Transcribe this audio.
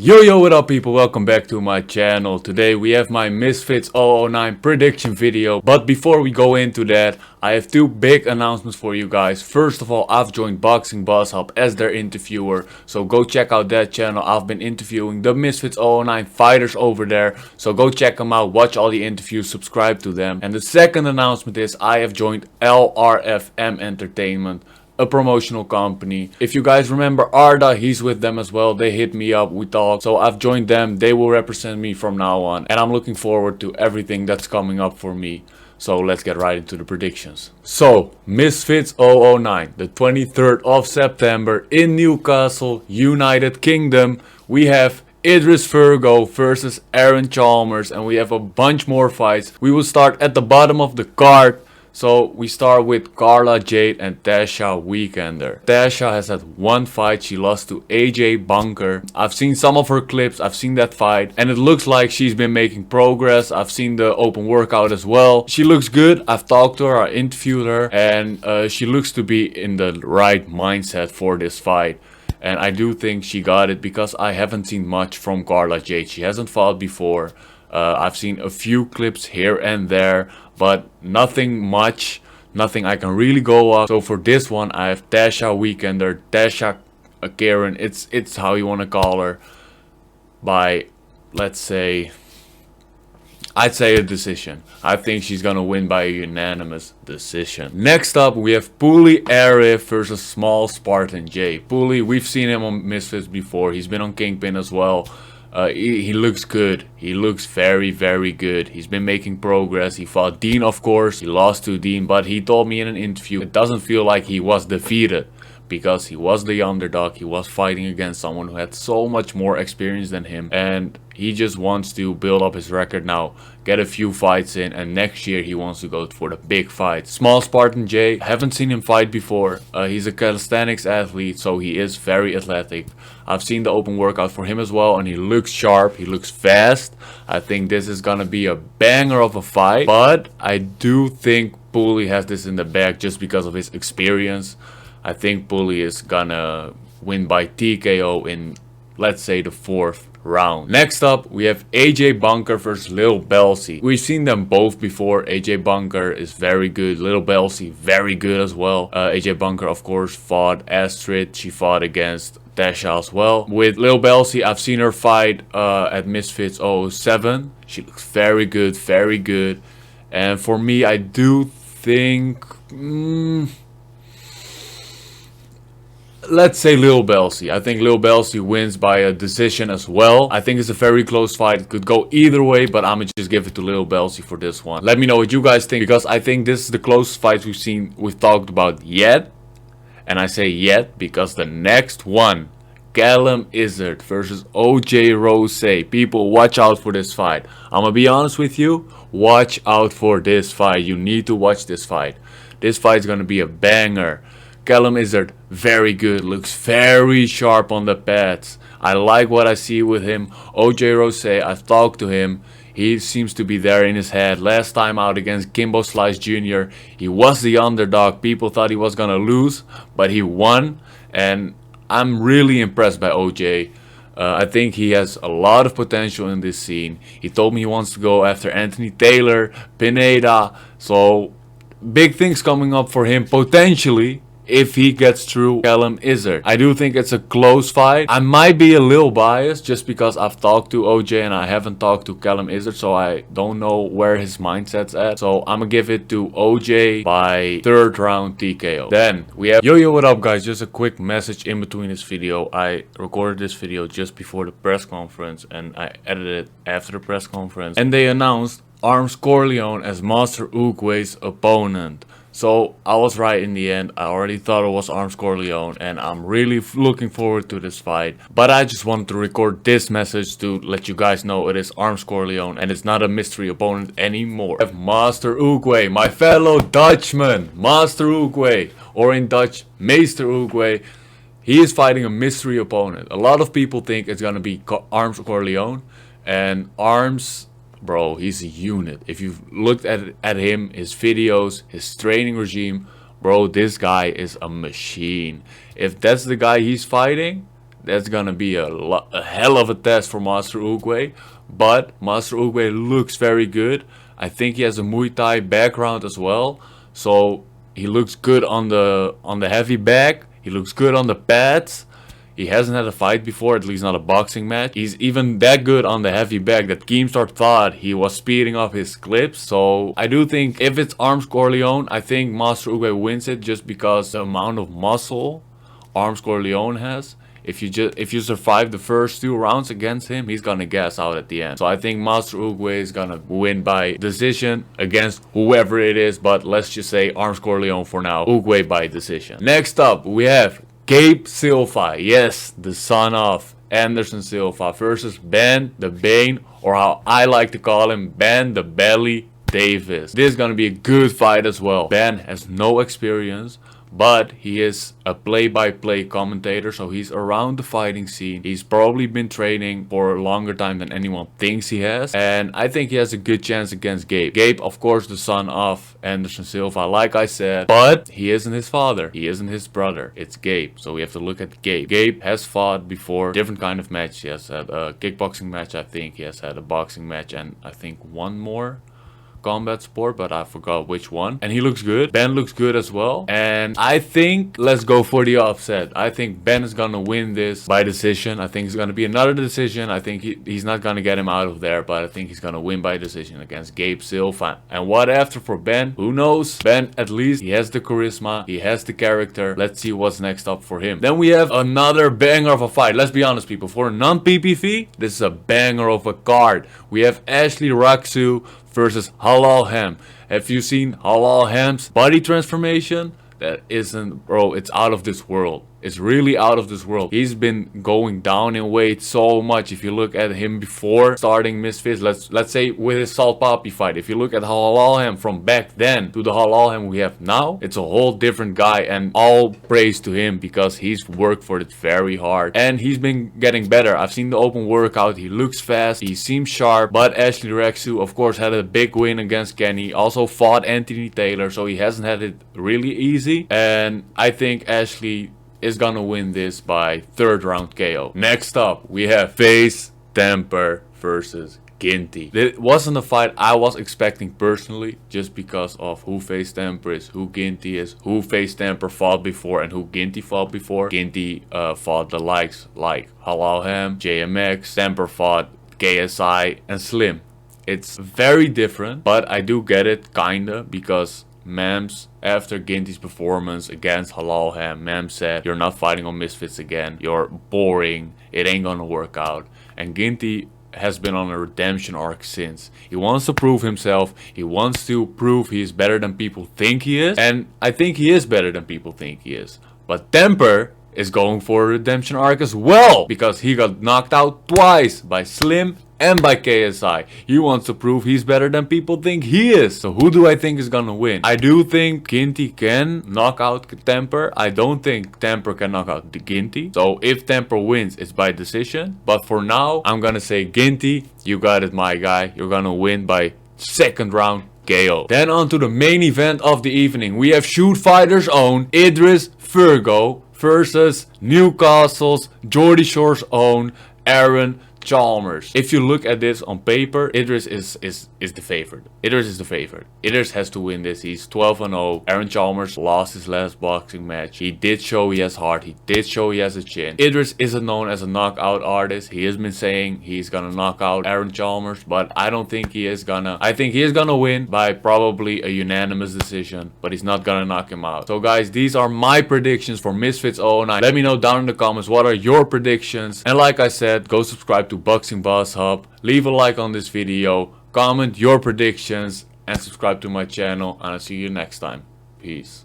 Yo, what up people, welcome back to my channel. Today we have my Misfits 009 prediction video. But before we go into that, I have two big announcements for you guys. First of all, I've joined Boxing Boss Hub as their interviewer. So go check out that channel. I've been interviewing the Misfits 009 fighters over there. So go check them out, watch all the interviews, subscribe to them. And the second announcement is I have joined LRFM Entertainment, a promotional company. If you guys remember Arda, he's with them as well. They hit me up, we talked, so I've joined them. They will represent me from now on, and I'm looking forward to everything that's coming up for me. So let's get right into the predictions. So Misfits 009, the 23rd of September in Newcastle, United Kingdom. We have Idris Virgo versus Aaron Chalmers, and we have a bunch more fights. We will start at the bottom of the card. So we start with Carla Jade and Tasha Weekender. Tasha has had one fight. She lost to AJ Bunker. I've seen some of her clips. I've seen that fight. And it looks like she's been making progress. I've seen the open workout as well. She looks good. I've talked to her. I interviewed her. And she looks to be in the right mindset for this fight. And I do think she got it because I haven't seen much from Carla Jade. She hasn't fought before. I've seen a few clips here and there, but nothing much, nothing I can really go off. So for this one, I have Tasha Weekender, Tasha Karen, it's how you want to call her, by, let's say, I'd say a decision. I think she's gonna win by a unanimous decision. Next up, we have Puli Arif versus Small Spartan J. Puli, we've seen him on Misfits before. He's been on Kingpin as well. He looks good. He looks very good. He's been making progress. He fought Dean, of course. He lost to Dean, but he told me in an interview it doesn't feel like he was defeated because he was the underdog. He was fighting against someone who had so much more experience than him, and he just wants to build up his record now, get a few fights in, and next year he wants to go for the big fight. Small Spartan J, haven't seen him fight before. He's a calisthenics athlete, so he is very athletic. I've seen the open workout for him as well, and he looks sharp, he looks fast. I think this is gonna be a banger of a fight, but I do think Puli has this in the bag just because of his experience. I think Puli is gonna win by TKO in, let's say, the 4th round. Next up, we have AJ Bunker versus Lil Belsi. We've seen them both before. AJ Bunker is very good. Lil Belsi, very good as well. AJ Bunker, of course, fought Astrid. She fought against Tasha as well. With Lil Belsi, I've seen her fight at Misfits 007. She looks very good. And for me, I do think... let's say Lil Belsi. I think Lil Belsi wins by a decision as well. I think it's a very close fight. It could go either way, but I'm gonna just give it to Lil Belsi for this one. Let me know what you guys think, because I think this is the closest fight we've talked about yet. And I say yet because the next one, Callum Izzard versus OJ Rose. People, watch out for this fight. I'm gonna be honest with you. Watch out for this fight. You need to watch this fight. This fight's gonna be a banger. Callum Izzard, very good, looks very sharp on the pads. I like what I see with him. OJ Rose, I've talked to him. He seems to be there in his head. Last time out against Kimbo Slice Jr., he was the underdog. People thought he was gonna lose, but he won. And I'm really impressed by OJ. I think he has a lot of potential in this scene. He told me he wants to go after Anthony Taylor, Pineda. So, big things coming up for him, potentially, if he gets through Callum Izzard. I do think it's a close fight. I might be a little biased just because I've talked to OJ and I haven't talked to Callum Izzard, so I don't know where his mindset's at. So I'm gonna give it to OJ by 3rd round TKO. Then we have yo, what up guys? Just a quick message in between this video. I recorded this video just before the press conference and I edited it after the press conference, and they announced Arms Corleone as Master Oogway's opponent. So I was right in the end. I already thought it was Arms Corleone, and I'm really looking forward to this fight. But I just wanted to record this message to let you guys know it is Arms Corleone and it's not a mystery opponent anymore. I have Master Oogway, my fellow Dutchman, Master Oogway, or in Dutch, Meester Oogway. He is fighting a mystery opponent. A lot of people think it's gonna be Arms Corleone, and Arms, bro, he's a unit. If you've looked at him, his videos, his training regime, bro, this guy is a machine. If that's the guy he's fighting, That's gonna be a hell of a test for Master Uguay. But Master Uguay looks very good. I think he has a Muay Thai background as well. So he looks good on the heavy bag. He looks good on the pads. He hasn't had a fight before, at least not a boxing match. He's even that good on the heavy bag that Keemstar thought he was speeding up his clips. So I do think if it's Arms Corleone, I think Master Uguay wins it just because the amount of muscle Arms Corleone has. If you survive the first 2 rounds against him, he's gonna gas out at the end. So I think Master Uguay is gonna win by decision against whoever it is. But let's just say Arms Corleone for now. Uguay by decision. Next up, we have Gabe Silva, yes, the son of Anderson Silva, versus Ben the Bane, or how I like to call him, Ben the Belly Davis. This is gonna be a good fight as well. Ben has no experience, but he is a play-by-play commentator, so he's around the fighting scene. He's probably been training for a longer time than anyone thinks he has, and I think he has a good chance against Gabe. Gabe, of course, the son of Anderson Silva, like I said, but he isn't his father. He isn't his brother. It's Gabe, so we have to look at Gabe. Gabe has fought before, different kind of match. He has had a kickboxing match, I think. He has had a boxing match, and I think one more combat sport, but I forgot which one. And he looks good. Ben looks good as well. And I think let's go for the upset. I think Ben is gonna win this by decision. I think it's gonna be another decision. I think he's not gonna get him out of there, but I think he's gonna win by decision against Gabe Silva. And what after for Ben? Who knows? Ben, at least he has the charisma, he has the character. Let's see what's next up for him. Then we have another banger of a fight. Let's be honest, people, for a non-PPV, this is a banger of a card. We have Ashley Raksu versus Halal Ham. Have you seen Halal Ham's body transformation? That isn't, bro, it's out of this world. It's really out of this world. He's been going down in weight so much. If you look at him before starting Misfits, let's say with his Salt Papi fight, if you look at Halal Ham from back then to the Halal Ham we have now, it's a whole different guy, and all praise to him because he's worked for it very hard and he's been getting better. I've seen the open workout. He looks fast, he seems sharp. But Ashley Raksu, of course, had a big win against Kenny, also fought Anthony Taylor, so he hasn't had it really easy. And I think Ashley is gonna win this by 3rd round KO. Next up, we have Face Temper versus Ginty. It wasn't a fight I was expecting personally, just because of who Face Temper is, who Ginty is, who Face Temper fought before, and who Ginty fought before. Ginty fought the likes like Halal Ham, JMX. Temper fought KSI and Slim. It's very different, but I do get it kinda, because Mams, after Ginty's performance against Halal Ham, Mams said, "You're not fighting on Misfits again. You're boring. It ain't gonna work out." And Ginty has been on a redemption arc since. He wants to prove himself. He wants to prove he's better than people think he is. And I think he is better than people think he is. But Temper is going for a redemption arc as well, because he got knocked out twice by Slim and by KSI. He wants to prove he's better than people think he is. So who do I think is gonna win? I do think Ginty can knock out Temper. I don't think Temper can knock out the Ginty. So if Temper wins, it's by decision. But for now, I'm gonna say Ginty, you got it, my guy. You're gonna win by 2nd round KO. Then on to the main event of the evening. We have Shoot Fighter's own Idris Virgo versus Newcastle's Geordie Shore's own Aaron Chalmers. If you look at this on paper, Idris is the favorite. Idris is the favorite. Idris has to win this. He's 12-0. Aaron Chalmers lost his last boxing match. He did show he has heart. He did show he has a chin. Idris isn't known as a knockout artist. He has been saying he's gonna knock out Aaron Chalmers, but I don't think he is gonna. I think he is gonna win by probably a unanimous decision, but he's not gonna knock him out. So guys, these are my predictions for Misfits 009. Let me know down in the comments what are your predictions. And like I said, go subscribe to Boxing Boss Hub. Leave a like on this video. Comment your predictions and subscribe to my channel, and I'll see you next time. Peace.